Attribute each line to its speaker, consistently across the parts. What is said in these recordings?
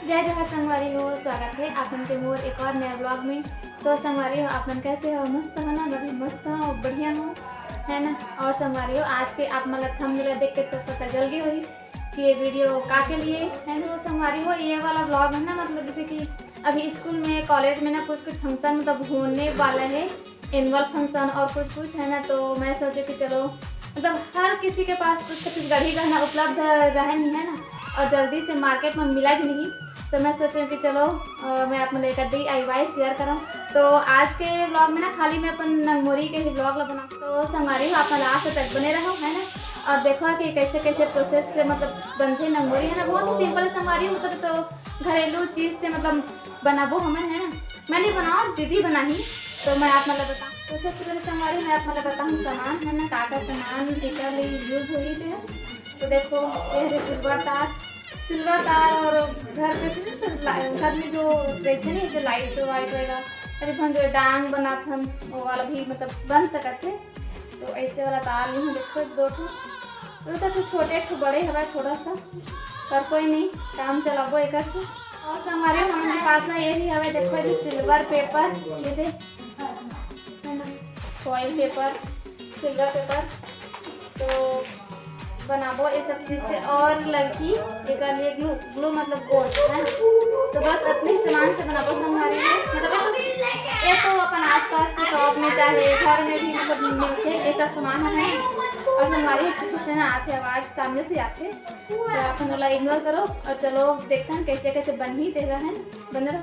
Speaker 1: जय जवाहर संगवारी हो, स्वागत है आप के मोर एक और नया ब्लॉग में। तो संगवारी हो, आप कैसे हो? मस्त हो ना? मैं भी मस्त हूँ, बढ़िया हूँ, है ना। और संगवारी हो, आज के आप मतलब थंबनेल देख के तो पता चल गई हुई कि ये वीडियो का के लिए है ना। संगवारी हो, ये वाला ब्लॉग है ना, मतलब जैसे कि अभी स्कूल में कॉलेज में ना कुछ फंक्शन मतलब होने वाला है, एनुअल फंक्शन और कुछ है ना। तो मैं सोचे कि चलो मतलब हर किसी के पास कुछ गढ़ी गहना उपलब्ध रहे नहीं है ना, और जल्दी से मार्केट में मिला भी नहीं। तो मैं सोच रही हूँ कि चलो मैं आप लेकर DIY शेयर करूँ। तो आज के ब्लॉग में ना खाली मैं अपन नंगमोरी के ही ब्लॉग बनाऊँ। तो संगवारी हो, आप लास्ट तक बने रहो, है ना। और देखो कि कैसे कैसे प्रोसेस से मतलब बनते नंगमोरी, है ना। बहुत ही सिंपल संगवारी हो, तो घरेलू चीज़ से मतलब बनाबो हमें, है ना। मैं नहीं बनाऊँ, दीदी बनाही। तो मैं आप मतलब बताऊँ। तो सबसे पहले संगवारी मैं आप मतलब बताऊँ सामान, है ना, का सामान एक यूज हो रही है। तो देखो ये सिल्वर तार और घर पे घर में जो रहते नहीं जो लाइट वाइट रहेगा, करीबन जो डांग बनाथन वो वाला भी मतलब बन सकते। तो ऐसे वाला तार ली हूँ, देखो दो तो छोटे ठो बड़े हवा थोड़ा सा, पर कोई नहीं, काम चलाबो एक। और हमारे हमारे पास ना यही हमें देखो ये सिल्वर पेपर, ये दे फॉइल पेपर, सिल्वर पेपर तो बनाबो ये सब चीज़ से। और लड़की एक लिए ग्लू मतलब गोल्ड है, तो बस अपने सामान से बनाबो संगवारी मतलब ये तो अपन आसपास के शॉप में चाहे घर में भी मतलब मिलते ऐसा सामान है। और संगवारी पीछे से ना आते आवाज़ सामने से आते, तो अपन वाला इग्नोर करो और चलो देखते हैं कैसे कैसे बन ही देगा, है बन रहा।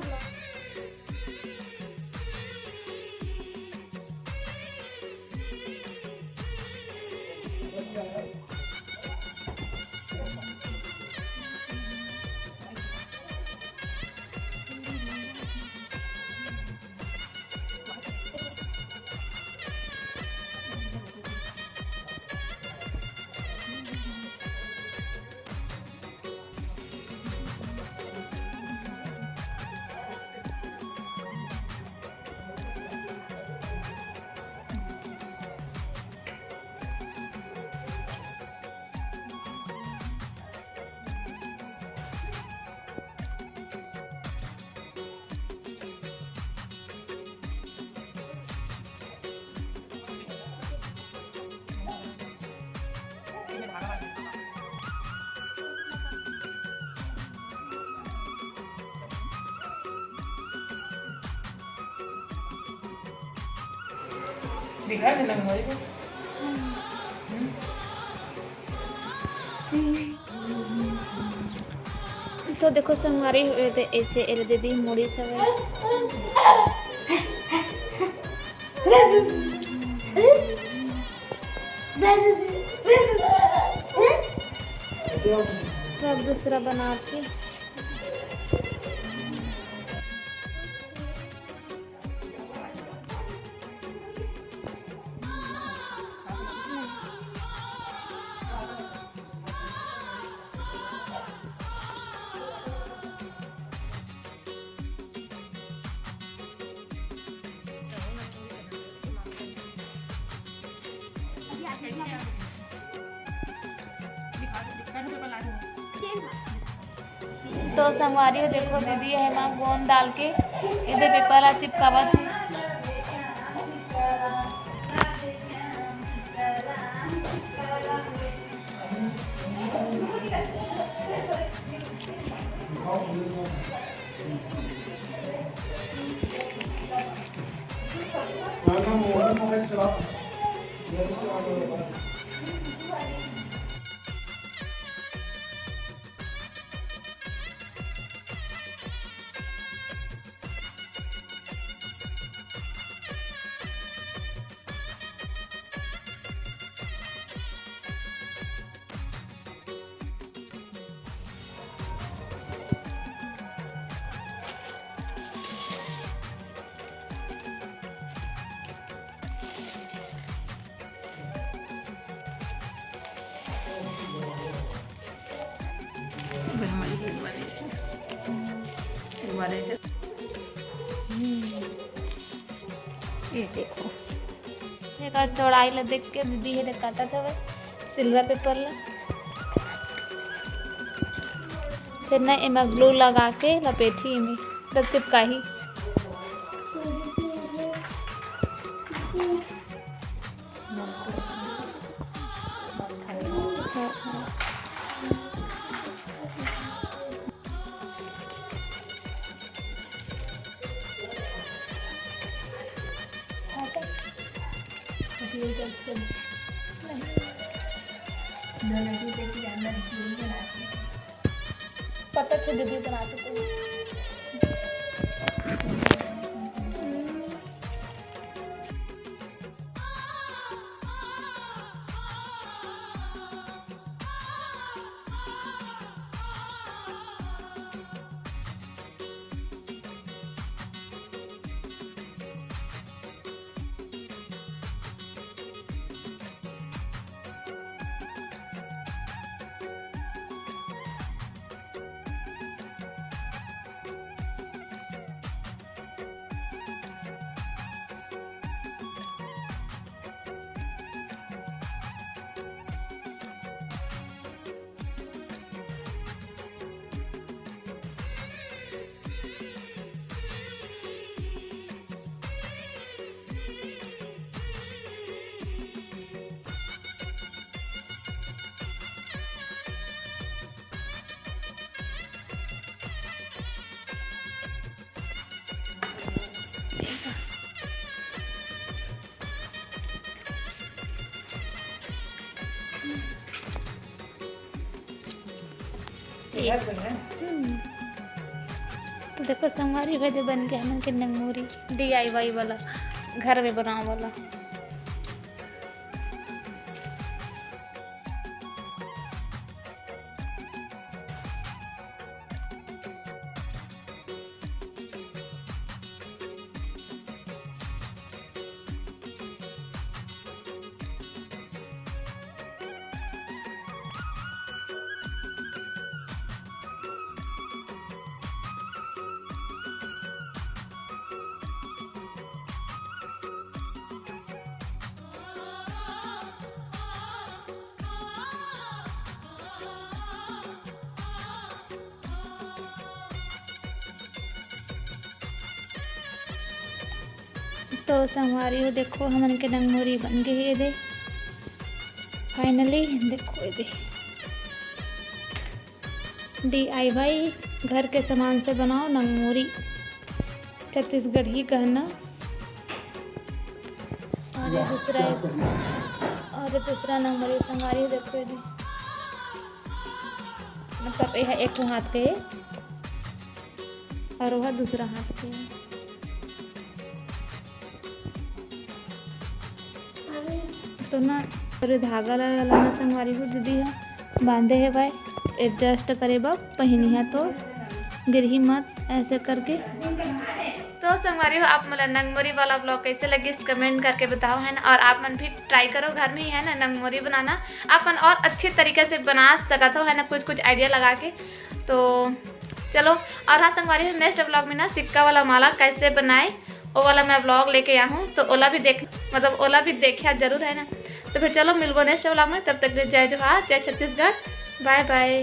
Speaker 2: दिखा है नंगमोरी को।
Speaker 1: तो देखो संगवारी ऐसे एरे दीदी मुड़ी सब सब दूसरा बना के तो संगवारी हो देखो दीदी है माँ गोंद डाल के इधर पेपर चिपकावा थे। ये देखो एक चौड़ाई ला देख के दीदी है काटा था सिल्वर पेपर ला। फिर ना इमें ग्लू लगा के लपेटी में तब चिपकाही। पता था दीदी बनाते थे। तो देखो संगवारी भाई बन गया हमन के नंगमोरी DIY वाला घर में बनाने वाला। तो संगवारी हो देखो हमन के नंगमोरी बन गई है दे फाइनली। देखो ये दे DIY घर के सामान से बनाओ नंगमोरी छत्तीसगढ़ी कहना। और दूसरा नंगमोरी संगवारी देखो ये दे मतलब यह एक हाथ के और वह दूसरा हाथ के है। तो ना पूरे धागा लगा संगवारी हो दीदी है बांधे है भाई एडजस्ट करे बा पहनी है तो गिरही मत ऐसे करके। तो संगवारी हो आप मतलब नंगमोरी वाला ब्लॉग कैसे लगे इस कमेंट करके बताओ है ना। और आप मन भी ट्राई करो घर में ही है ना नंगमोरी बनाना आप मन और अच्छे तरीके से बना सकते हो है ना कुछ आइडिया लगा के। तो चलो और हाँ संगवारी हो नेक्स्ट ब्लॉग में ना सिक्का वाला माला कैसे बनाए वो वाला मैं ब्लॉग लेके आया हूँ। तो ओला भी देखिया जरूर है ना। तो फिर चलो मिलबो नेक्स्ट ब्लॉग में, तब तक जय जोहार जय छत्तीसगढ़ बाय बाय।